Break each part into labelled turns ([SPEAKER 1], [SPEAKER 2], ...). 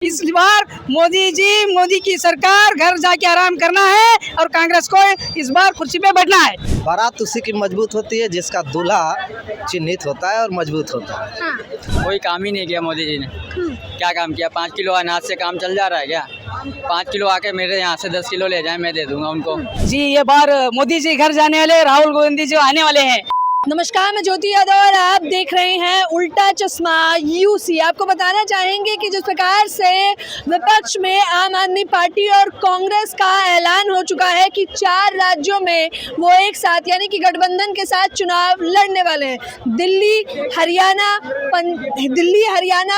[SPEAKER 1] इस बार मोदी की सरकार घर जाके आराम करना है और कांग्रेस को इस बार कुर्सी पे बैठना है।
[SPEAKER 2] बारात उसी की मजबूत होती है जिसका दूल्हा चिन्हित होता है और मजबूत होता है।
[SPEAKER 1] हाँ।
[SPEAKER 3] कोई काम ही नहीं किया मोदी जी ने। क्या काम किया? 5 किलो अनाज से काम चल जा रहा है क्या? 5 किलो आके मेरे यहाँ से 10 किलो ले जाए, मैं दे दूंगा उनको।
[SPEAKER 1] जी ये बार मोदी जी घर जाने वाले, राहुल गांधी जी आने वाले हैं।
[SPEAKER 4] नमस्कार, मैं ज्योति यादव और आप देख रहे हैं उल्टा चश्मा यूसी। आपको बताना चाहेंगे कि जिस प्रकार से विपक्ष में आम आदमी पार्टी और कांग्रेस का ऐलान हो चुका है कि 4 राज्यों में वो एक साथ यानी कि गठबंधन के साथ चुनाव लड़ने वाले हैं। दिल्ली, हरियाणा,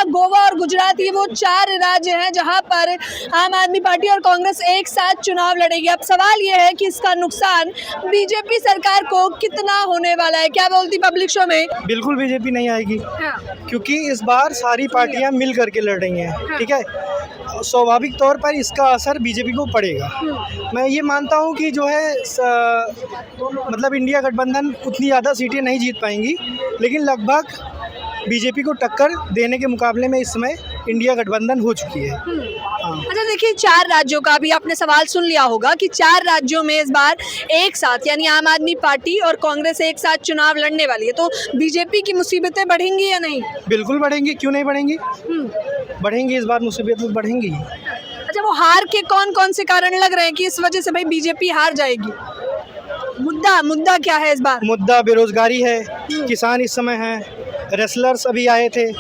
[SPEAKER 4] गोवा और गुजरात, ये वो 4 राज्य हैं जहां पर आम आदमी पार्टी और कांग्रेस एक साथ चुनाव लड़ेगी। अब सवाल ये है कि इसका नुकसान बीजेपी सरकार को कितना होने वाला है। क्या बोलती पब्लिक शो में?
[SPEAKER 5] बिल्कुल बीजेपी नहीं आएगी।
[SPEAKER 4] हाँ।
[SPEAKER 5] क्योंकि इस बार सारी पार्टियां मिल करके लड़ रही हैं।
[SPEAKER 4] हाँ।
[SPEAKER 5] ठीक है, स्वाभाविक तौर पर इसका असर बीजेपी को पड़ेगा। मैं ये मानता हूं कि जो है मतलब इंडिया गठबंधन उतनी ज़्यादा सीटें नहीं जीत पाएंगी, लेकिन लगभग बीजेपी को टक्कर देने के मुकाबले में इस समय इंडिया गठबंधन हो चुकी है।
[SPEAKER 4] अच्छा देखिए, 4 राज्यों का भी आपने सवाल सुन लिया होगा कि 4 राज्यों में इस बार एक साथ यानी आम आदमी पार्टी और कांग्रेस एक साथ चुनाव लड़ने वाली है, तो बीजेपी की मुसीबतें बढ़ेंगी या नहीं?
[SPEAKER 5] बिल्कुल बढ़ेंगी, क्यों नहीं बढ़ेंगी? बढ़ेंगी, इस बार मुसीबतें बढ़ेंगी।
[SPEAKER 4] अच्छा, वो हार के कौन कौन से कारण लग रहे हैं कि इस वजह से भाई बीजेपी हार जाएगी? मुद्दा क्या है इस बार?
[SPEAKER 5] मुद्दा बेरोजगारी है, किसान इस समय हैं, रेसलर्स अभी आए थे,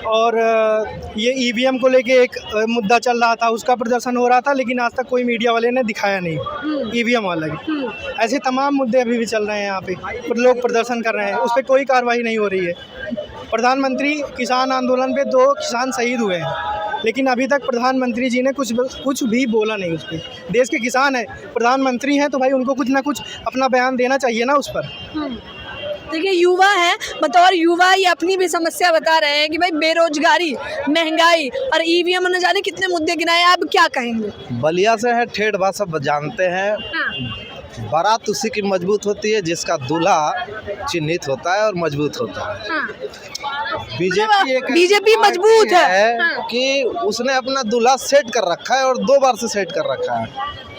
[SPEAKER 5] और ये ईवीएम को लेके एक मुद्दा चल रहा था, उसका प्रदर्शन हो रहा था, लेकिन आज तक कोई मीडिया वाले ने दिखाया नहीं ईवीएम वाला भी। ऐसे तमाम मुद्दे अभी भी चल रहे हैं यहाँ पे, पर लोग प्रदर्शन कर रहे हैं, उस पर कोई कार्रवाई नहीं हो रही है। प्रधानमंत्री किसान आंदोलन पे 2 किसान शहीद हुए हैं, लेकिन अभी तक प्रधानमंत्री जी ने कुछ भी बोला नहीं उस पर। देश के किसान हैं, प्रधानमंत्री हैं, तो भाई उनको कुछ ना कुछ अपना बयान देना चाहिए ना उस पर।
[SPEAKER 4] देखिए, युवा है, बतौर युवा ये अपनी भी समस्या बता रहे हैं कि भाई बेरोजगारी, महंगाई और ईवीएम न जाने कितने मुद्दे गिनाए। आप क्या कहेंगे?
[SPEAKER 2] बलिया से है, ठेठ भाषा जानते हैं।
[SPEAKER 4] हाँ।
[SPEAKER 2] बारात उसी की मजबूत होती है जिसका दूल्हा चिन्हित होता है और मजबूत होता है।
[SPEAKER 4] हाँ।
[SPEAKER 2] बीजेपी
[SPEAKER 4] मजबूत है।
[SPEAKER 2] हाँ। कि उसने अपना दूल्हा सेट कर रखा है और 2 बार से सेट कर रखा है।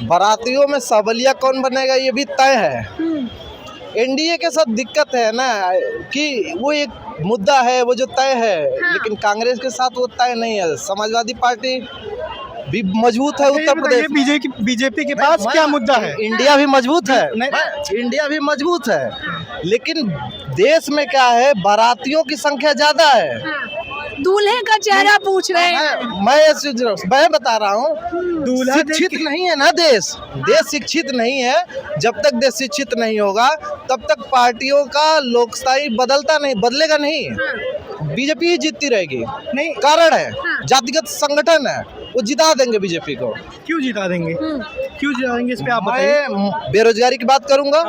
[SPEAKER 2] बारातियों में सबलिया कौन बनेगा ये भी तय है। एनडीए के साथ दिक्कत है ना कि वो एक मुद्दा है, वो जो तय है। हाँ। लेकिन कांग्रेस के साथ वो तय नहीं है। समाजवादी पार्टी भी मजबूत है उत्तर प्रदेश।
[SPEAKER 5] बीजेपी के पास क्या मुद्दा है?
[SPEAKER 2] इंडिया भी मजबूत है, इंडिया भी मजबूत है, लेकिन देश में क्या है, बारातियों की संख्या ज्यादा है।
[SPEAKER 4] दूल्हे का चेहरा पूछ रहे हैं।
[SPEAKER 2] मैं बता रहा हूँ, शिक्षित नहीं है ना देश शिक्षित नहीं है। जब तक देश शिक्षित नहीं होगा तब तक पार्टियों का लोकशाही बदलेगा नहीं। बीजेपी ही जीतती रहेगी। नहीं, कारण है जातिगत संगठन है, वो जिता देंगे बीजेपी को।
[SPEAKER 5] क्यों जिता देंगे? क्यों जिता देंगे, इस पे आप बताइए।
[SPEAKER 2] मैं बेरोजगारी की बात करूंगा।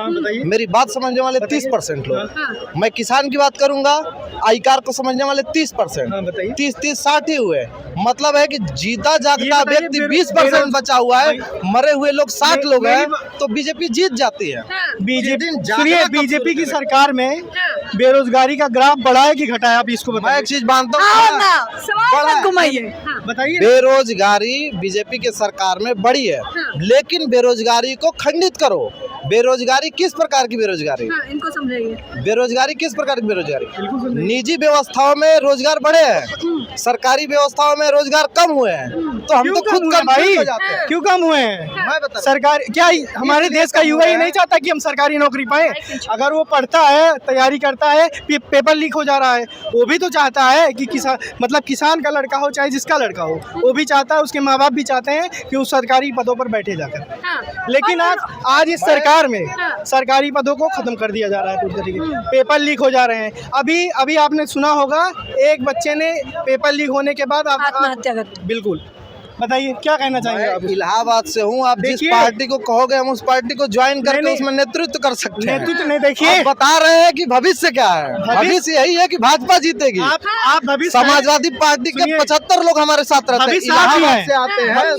[SPEAKER 2] मेरी बात समझने वाले 30% लोग। मैं किसान की बात करूंगा, आई कार को समझने वाले 30%। 30-60 हुए। मतलब है कि जीता जागता व्यक्ति 20% बचा हुआ है, मरे हुए लोग 60 लोग हैं, तो बीजेपी जीत जाती है।
[SPEAKER 5] बीजेपी की सरकार में बेरोजगारी का ग्राफ बढ़ा है कि घटा है? आप इसको बताइए।
[SPEAKER 2] मैं एक चीज मानता हूँ,
[SPEAKER 4] बताइए।
[SPEAKER 2] बेरोजगारी बीजेपी के सरकार में बढ़ी है। लेकिन बेरोजगारी को खंडित करो। बेरोजगारी किस प्रकार की बेरोजगारी?
[SPEAKER 4] इनको समझाइए।
[SPEAKER 2] बेरोजगारी किस प्रकार की बेरोजगारी? निजी व्यवस्थाओं में रोजगार बढ़े हैं, सरकारी व्यवस्थाओं में रोजगार कम हुए हैं, तो हम तो खुद कम हो जाते हैं।
[SPEAKER 5] क्यों कम हुए हैं?
[SPEAKER 2] मैं बता,
[SPEAKER 5] सरकार क्या हमारे देश का युवा ही नहीं चाहता कि हम सरकारी नौकरी पाए? अगर वो पढ़ता है, तैयारी करता है, पेपर लीक हो जा रहा है, वो भी तो चाहता है कि किसान का लड़का हो चाहे जिसका लड़का हो, वो भी चाहता है, उसके माँ बाप भी चाहते हैं कि वो सरकारी पदों पर बैठे जाकर। लेकिन आज इस सरकार में सरकारी पदों को खत्म कर दिया जा रहा है पूरी तरीके। पेपर लीक हो जा रहे हैं। अभी आपने सुना होगा, एक बच्चे ने पेपर लीक होने के बाद
[SPEAKER 4] आत्महत्या कर दी।
[SPEAKER 5] बिल्कुल। बताइए क्या कहना चाहेंगे आप?
[SPEAKER 2] इलाहाबाद से हूँ। आप जिस पार्टी को कहोगे हम उस पार्टी को ज्वाइन करके उसमें नेतृत्व कर सकते हैं।
[SPEAKER 5] नेतृत्व नहीं, देखिए
[SPEAKER 2] बता रहे हैं कि भविष्य क्या है। भविष्य यही है कि भाजपा जीतेगी।
[SPEAKER 5] आप भविष्य,
[SPEAKER 2] समाजवादी पार्टी के 75 लोग हमारे साथ रहते हैं, इलाहाबाद से आते हैं।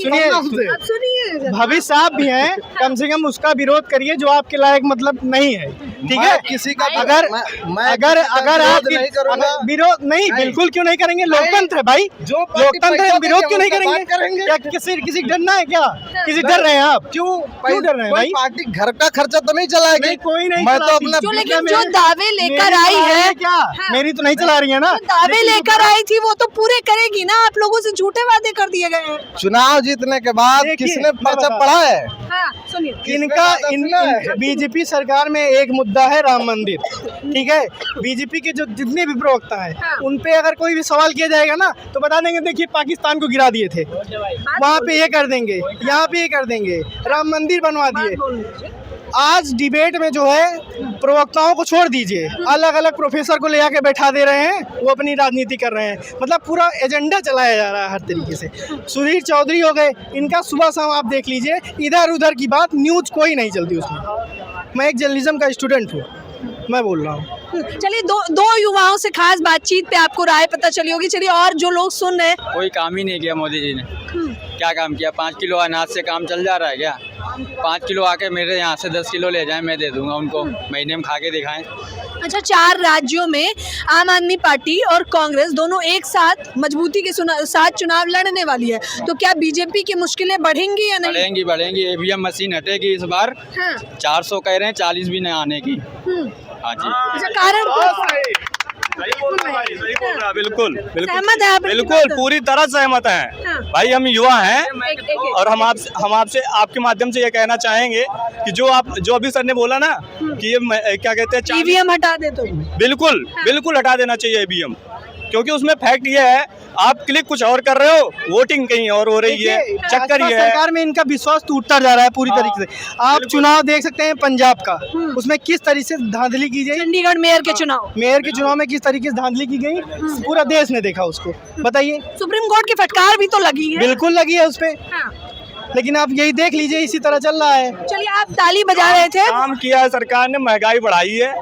[SPEAKER 4] सुनिए,
[SPEAKER 5] भविष्य आप भी हैं, कम से कम उसका विरोध करिए जो आपके लायक मतलब नहीं है। ठीक है।
[SPEAKER 2] किसी का
[SPEAKER 5] अगर
[SPEAKER 2] मैं
[SPEAKER 5] अगर
[SPEAKER 2] किसी का
[SPEAKER 5] अगर
[SPEAKER 2] विरोध
[SPEAKER 5] आप
[SPEAKER 2] नहीं करूंगा।
[SPEAKER 5] विरोध नहीं, बिल्कुल क्यों नहीं करेंगे, लोकतंत्र है भाई,
[SPEAKER 2] जो पार्टी
[SPEAKER 5] लोकतंत्र है,
[SPEAKER 2] पैसा
[SPEAKER 5] विरोध
[SPEAKER 2] देगी,
[SPEAKER 5] क्यों नहीं
[SPEAKER 2] उससे
[SPEAKER 5] करेंगे?
[SPEAKER 2] बात करेंगे।
[SPEAKER 5] क्या किसी डरना है क्या? किसी डर रहे हैं आप?
[SPEAKER 2] क्यों
[SPEAKER 5] डर रहे हैं भाई?
[SPEAKER 2] पार्टी घर का खर्चा तो नहीं चलाएगी।
[SPEAKER 5] नहीं, कोई नहीं
[SPEAKER 2] मैं तो
[SPEAKER 5] चलाती।
[SPEAKER 2] अपना
[SPEAKER 4] जो लेकिन
[SPEAKER 5] मेरी-
[SPEAKER 4] जो दावे लेकर
[SPEAKER 5] मेरी
[SPEAKER 4] आई
[SPEAKER 5] चला रही
[SPEAKER 4] है
[SPEAKER 5] क्या? मेरी तो नहीं चला रही है ना।
[SPEAKER 4] जो दावे लेकर आई थी वो तो पूरे करेगी ना, आप लोगों से झूठे वादे कर दिए गए हैं।
[SPEAKER 2] चुनाव जीतने के बाद
[SPEAKER 5] देखिए,
[SPEAKER 2] किसने
[SPEAKER 5] मैं
[SPEAKER 2] पर्चा
[SPEAKER 5] बता-
[SPEAKER 2] पढ़ा है?
[SPEAKER 4] हाँ सुनिए,
[SPEAKER 5] इनका बीजेपी सरकार में एक मुद्दा है राम मंदिर, ठीक है। बीजेपी के जो जितने भी प्रवक्ता हैं
[SPEAKER 4] हाँ।
[SPEAKER 5] उन पे अगर कोई भी सवाल किया जाएगा ना तो बता देंगे देखिए पाकिस्तान को गिरा दिए थे, वहाँ पे ये कर देंगे, यहाँ पे ये कर देंगे, राम मंदिर बनवा दिए। आज डिबेट में जो है प्रवक्ताओं को छोड़ दीजिए, अलग अलग प्रोफेसर को ले आके बैठा दे रहे हैं, वो अपनी राजनीति कर रहे हैं, मतलब पूरा एजेंडा चलाया जा रहा है हर तरीके से। सुधीर चौधरी हो गए, इनका सुबह शाम आप देख लीजिए, इधर उधर की बात, न्यूज़ कोई नहीं चलती उसमें। मैं एक जर्नलिज्म का स्टूडेंट हूँ, मैं बोल रहा हूँ।
[SPEAKER 4] चलिए दो युवाओं से खास बातचीत पे आपको राय पता चली होगी। चलिए और जो लोग सुन रहे हैं,
[SPEAKER 3] कोई काम ही नहीं किया मोदी जी ने। क्या काम किया? 5 किलो अनाज से काम चल जा रहा है क्या? 5 किलो आके मेरे यहाँ से 10 किलो ले जाएं, मैं दे दूंगा उनको, महीने में खा के दिखाएं।
[SPEAKER 4] अच्छा 4 राज्यों में आम आदमी पार्टी और कांग्रेस दोनों एक साथ मजबूती के साथ चुनाव लड़ने वाली है, तो क्या बीजेपी की मुश्किलें बढ़ेंगी या नहीं?
[SPEAKER 3] बढ़ेंगी बढ़ेंगी, ईवीएम मशीन हटेगी इस बार।
[SPEAKER 4] हाँ।
[SPEAKER 3] 400 कह रहे हैं, 40 भी नहीं आने की। हाँ जी।
[SPEAKER 4] अच्छा कारण
[SPEAKER 6] सही बोल रहा है, बिल्कुल
[SPEAKER 4] सहमत है आप इनकी
[SPEAKER 6] बिल्कुल
[SPEAKER 4] बात से?
[SPEAKER 6] पूरी तरह सहमत हैं।
[SPEAKER 4] हाँ।
[SPEAKER 6] भाई हम युवा हैं
[SPEAKER 4] एक-
[SPEAKER 6] और हम आपसे आपके माध्यम से ये कहना चाहेंगे कि जो अभी सर ने बोला ना कि ये क्या कहते हैं
[SPEAKER 4] ईवीएम हटा दे तो
[SPEAKER 6] बिल्कुल बिल्कुल हटा देना चाहिए ईवीएम, क्योंकि उसमें फैक्ट ये है आप क्लिक कुछ और कर रहे हो, वोटिंग कहीं और हो रही है,
[SPEAKER 5] देखिए,
[SPEAKER 6] चक्कर
[SPEAKER 5] भाजपा
[SPEAKER 6] ये है।
[SPEAKER 5] सरकार में इनका विश्वास टूटता जा रहा है पूरी तरीके से। आप चुनाव देख सकते हैं पंजाब का, उसमें किस तरीके से धांधली की गई,
[SPEAKER 4] चंडीगढ़ मेयर के चुनाव,
[SPEAKER 5] मेयर के चुनाव में किस तरीके से धांधली की गई, पूरा देश ने देखा उसको। बताइए,
[SPEAKER 4] सुप्रीम कोर्ट की फटकार भी तो लगी है।
[SPEAKER 5] बिल्कुल लगी है उस पे,
[SPEAKER 4] हाँ।
[SPEAKER 5] लेकिन आप यही देख लीजिए इसी तरह चल रहा है।
[SPEAKER 4] चलिए आप ताली बजा रहे थे।
[SPEAKER 6] काम किया है सरकार ने, महंगाई बढ़ाई है,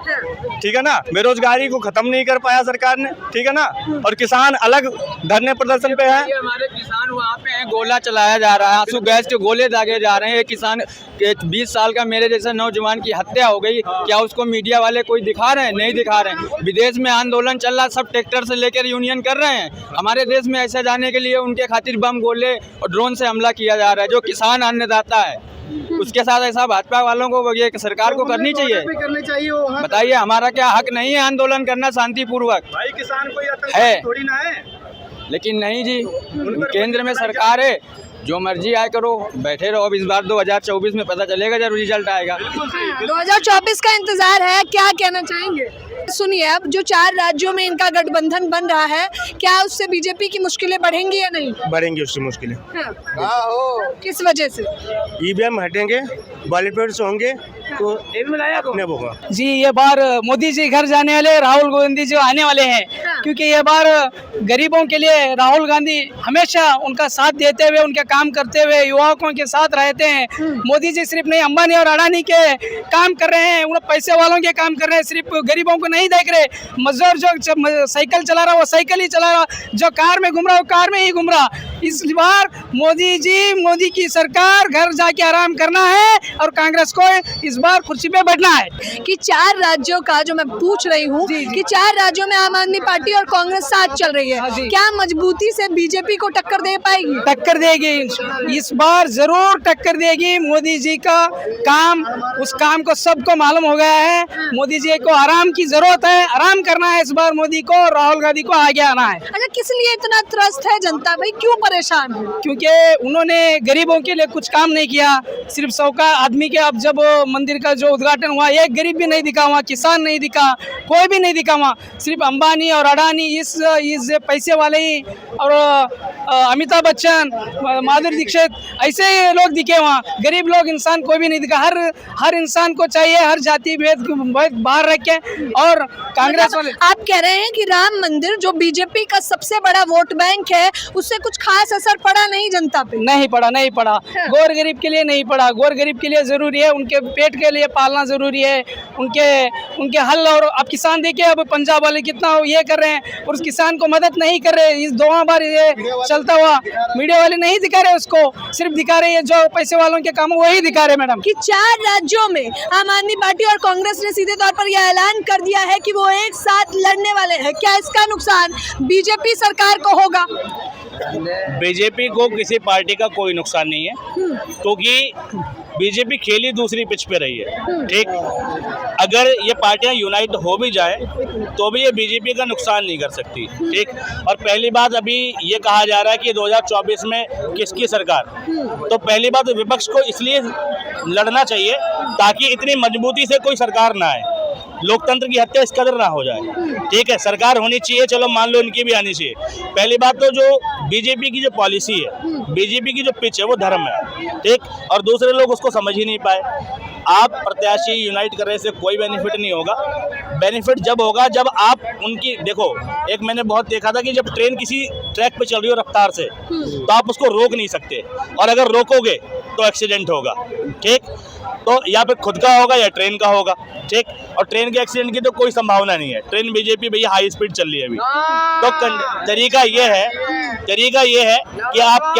[SPEAKER 6] ठीक है ना, बेरोजगारी को खत्म नहीं कर पाया सरकार ने, ठीक है ना, और किसान अलग धरने प्रदर्शन पे है।
[SPEAKER 3] ये हमारे किसान वहाँ पे हैं, गोला चलाया जा रहा है, आंसू गैस के गोले दागे जा रहे हैं। एक किसान के 20 साल का मेरे जैसा नौजवान की हत्या हो गई, क्या उसको मीडिया वाले कोई दिखा रहे हैं? नहीं दिखा रहे हैं। विदेश में आंदोलन चल रहा, सब ट्रैक्टर से लेकर यूनियन कर रहे हैं। हमारे देश में ऐसा जाने के लिए उनके खातिर बम, गोले और ड्रोन से हमला किया जा रहा है। जो किसान अन्नदाता है उसके साथ ऐसा भाजपा वालों को ये सरकार को करनी चाहिए। बताइए, हमारा क्या हक नहीं है आंदोलन करना शांतिपूर्वक?
[SPEAKER 6] भाई किसान कोई
[SPEAKER 3] है।
[SPEAKER 6] थोड़ी ना है।
[SPEAKER 3] लेकिन नहीं जी, केंद्र में सरकार है, जो मर्जी आए करो, बैठे रहो। अब इस बार 2024 में पता चलेगा जब रिजल्ट आएगा।
[SPEAKER 4] 2024 का इंतजार है, क्या कहना चाहेंगे? सुनिए, अब जो 4 राज्यों में इनका गठबंधन बन रहा है, क्या उससे बीजेपी की मुश्किलें बढ़ेंगी या नहीं?
[SPEAKER 6] बढ़ेंगी उससे मुश्किलें।
[SPEAKER 4] किस वजह से?
[SPEAKER 6] ईवीएम हटेंगे, बैलेट होंगे तो अपने होगा।
[SPEAKER 1] जी ये बार मोदी जी घर जाने वाले, राहुल गांधी जी आने वाले हैं, क्योंकि ये बार गरीबों के लिए राहुल गांधी हमेशा उनका साथ देते हुए, उनके काम करते हुए युवाओं के साथ रहते हैं। मोदी जी सिर्फ नहीं अंबानी और अडानी के काम कर रहे हैं, उन पैसे वालों के काम कर रहे हैं, सिर्फ गरीबों को नहीं देख रहे। मजदूर जो साइकिल चला रहा वो साइकिल ही चला रहा, जो कार में घूम रहा वो कार में ही घूम रहा। इस बार मोदी की सरकार घर जाके आराम करना है और कांग्रेस को इस बार कुर्सी पे बैठना है।
[SPEAKER 4] कि 4 राज्यों का जो मैं पूछ रही हूँ कि 4 राज्यों में आम आदमी पार्टी और कांग्रेस साथ चल रही है, क्या मजबूती से बीजेपी को टक्कर दे पाएगी?
[SPEAKER 1] टक्कर देगी, इस बार जरूर टक्कर देगी। मोदी जी का काम, उस काम को सबको मालूम हो गया है। मोदी जी को आराम की जरूरत है, आराम करना है इस बार मोदी को, राहुल गांधी को आगे आना है।
[SPEAKER 4] अच्छा, किस लिए इतना त्रस्त है जनता भाई, क्यों परेशान है?
[SPEAKER 1] क्योंकि उन्होंने गरीबों के लिए कुछ काम नहीं किया। सिर्फ 100 का आदमी के, अब जब मंदिर का जो उद्घाटन हुआ, एक गरीब भी नहीं दिखा वहाँ, किसान नहीं दिखा, कोई भी नहीं दिखा वहाँ। सिर्फ अंबानी और अडानी इस पैसे वाले ही, और अमिताभ बच्चन, माधुरी दीक्षित, ऐसे लोग दिखे वहाँ। गरीब लोग, इंसान कोई भी नहीं दिखा। हर इंसान को चाहिए, हर जाति भेद बाहर रख के। और कांग्रेस वाले
[SPEAKER 4] आप कह रहे हैं कि राम मंदिर जो बीजेपी का सबसे बड़ा वोट बैंक है, उससे कुछ खास खास असर पड़ा नहीं जनता पे?
[SPEAKER 1] नहीं पड़ा गोर गरीब के लिए नहीं पड़ा। गोर गरीब के लिए जरूरी है, उनके पेट के लिए पालना जरूरी है, उनके हल। और अब किसान देखिए, अब पंजाब वाले कितना ये कर रहे हैं और उस किसान को मदद नहीं कर रहे। इस 2 बार ये चलता हुआ मीडिया वाले नहीं दिखा रहे उसको, सिर्फ दिखा रहे हैं जो पैसे वालों के काम वही दिखा रहे। मैडम
[SPEAKER 4] कि 4 राज्यों में आम आदमी पार्टी और कांग्रेस ने सीधे तौर पर यह ऐलान कर दिया है कि वो एक साथ लड़ने वाले हैं। क्या इसका नुकसान बीजेपी सरकार को होगा?
[SPEAKER 6] बीजेपी को किसी पार्टी का कोई नुकसान नहीं है, क्योंकि बीजेपी खेली दूसरी पिच पे रही है। ठीक, अगर ये पार्टियां यूनाइट हो भी जाए तो भी ये बीजेपी का नुकसान नहीं कर सकती। ठीक, और पहली बात अभी ये कहा जा रहा है कि 2024 में किसकी सरकार, तो पहली बात विपक्ष को इसलिए लड़ना चाहिए ताकि इतनी मजबूती से कोई सरकार ना आए, लोकतंत्र की हत्या इस कदर ना हो जाए। ठीक है, सरकार होनी चाहिए, चलो मान लो इनकी भी आनी चाहिए। पहली बात तो जो बीजेपी की जो पॉलिसी है, बीजेपी की जो पिच है वो धर्म है। ठीक, और दूसरे लोग उसको समझ ही नहीं पाए। आप प्रत्याशी यूनाइट करने से कोई बेनिफिट नहीं होगा। बेनिफिट जब होगा जब आप उनकी, देखो एक मैंने बहुत देखा था कि जब ट्रेन किसी ट्रैक पे चल रही हो रफ्तार से, तो आप उसको रोक नहीं सकते, और अगर रोकोगे तो एक्सीडेंट होगा। ठीक, तो या फिर खुद का होगा या ट्रेन का होगा। ठीक, और ट्रेन के एक्सीडेंट की तो कोई संभावना नहीं है। ट्रेन बीजेपी भैया हाई स्पीड चल रही है अभी, तो तरीका ये है कि आप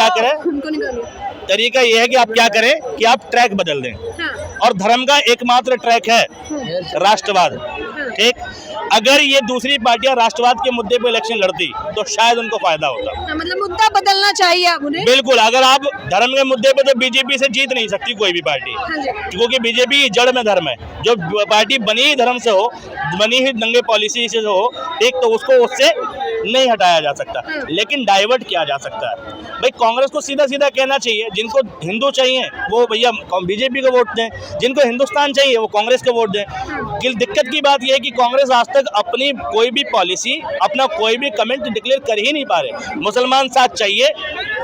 [SPEAKER 6] क्या करें, कि आप ट्रैक बदल दें। और धर्म का एकमात्र ट्रैक है राष्ट्रवाद। ठीक, अगर ये दूसरी पार्टियां राष्ट्रवाद के मुद्दे पे इलेक्शन लड़ती तो शायद उनको फायदा होता।
[SPEAKER 4] मतलब मुद्दा बदलना चाहिए अब उन्हें।
[SPEAKER 6] बिल्कुल, अगर आप धर्म के मुद्दे पे, तो बीजेपी से जीत नहीं सकती कोई भी पार्टी, क्योंकि बीजेपी जड़ में धर्म है। जो पार्टी बनी ही धर्म से हो, बनी ही दंगे पॉलिसी से हो, ठीक, तो उसको उससे नहीं हटाया जा सकता, लेकिन डाइवर्ट किया जा सकता है। भाई कांग्रेस को सीधा सीधा कहना चाहिए, जिनको हिंदू चाहिए वो भैया बीजेपी को वोट दें, जिनको हिंदुस्तान चाहिए वो कांग्रेस को वोट दें। दिक्कत की बात यह है कि कांग्रेस आज तक अपनी कोई भी पॉलिसी, अपना कोई भी कमेंट डिक्लेयर कर ही नहीं पा रहे। मुसलमान साथ चाहिए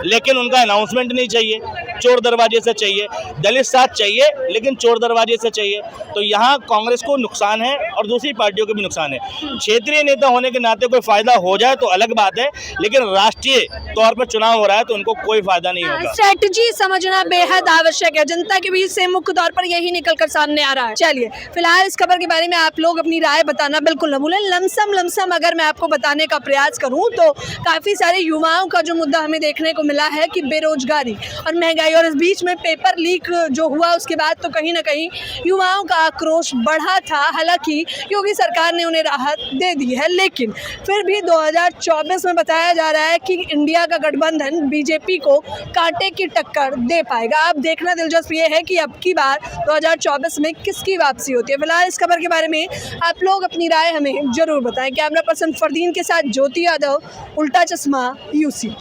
[SPEAKER 6] लेकिन उनका अनाउंसमेंट नहीं चाहिए, चोर दरवाजे से चाहिए। दलित साथ चाहिए लेकिन चोर दरवाजे से चाहिए। तो यहाँ कांग्रेस को नुकसान है और दूसरी पार्टियों को भी नुकसान है। क्षेत्रीय नेता होने के नाते कोई फायदा हो जाए तो अलग बात है, लेकिन राष्ट्रीय तौर पर चुनाव हो रहा है तो उनको कोई फायदा नहीं होगा।
[SPEAKER 4] स्ट्रेटजी समझना बेहद आवश्यक है। जनता के बीच से मुख्य तौर पर यही निकलकर सामने आ रहा है। चलिए, फिलहाल इस खबर के बारे में आप लोग अपनी राय बताना बिल्कुल न भूलें। लमसम अगर मैं आपको बताने का प्रयास करूं तो काफी सारे युवाओं का जो मुद्दा हमें देखने को मिला है कि बेरोजगारी और महंगाई, और इस बीच में पेपर लीक जो हुआ उसके बाद तो कहीं ना कहीं युवाओं का आक्रोश बढ़ा था। हालांकि योगी सरकार ने उन्हें राहत दे दी है, लेकिन फिर भी 2024 में बताया जा रहा है कि इंडिया का गठबंधन बीजेपी को कांटे की टक्कर दे पाएगा। अब देखना दिलचस्प ये है कि अब की बार 2024 में किसकी वापसी होती है। फिलहाल इस खबर के बारे में आप लोग अपनी राय हमें जरूर बताएं। कैमरा पर्सन फरदीन के साथ ज्योति यादव, उल्टा चश्मा, यूसी।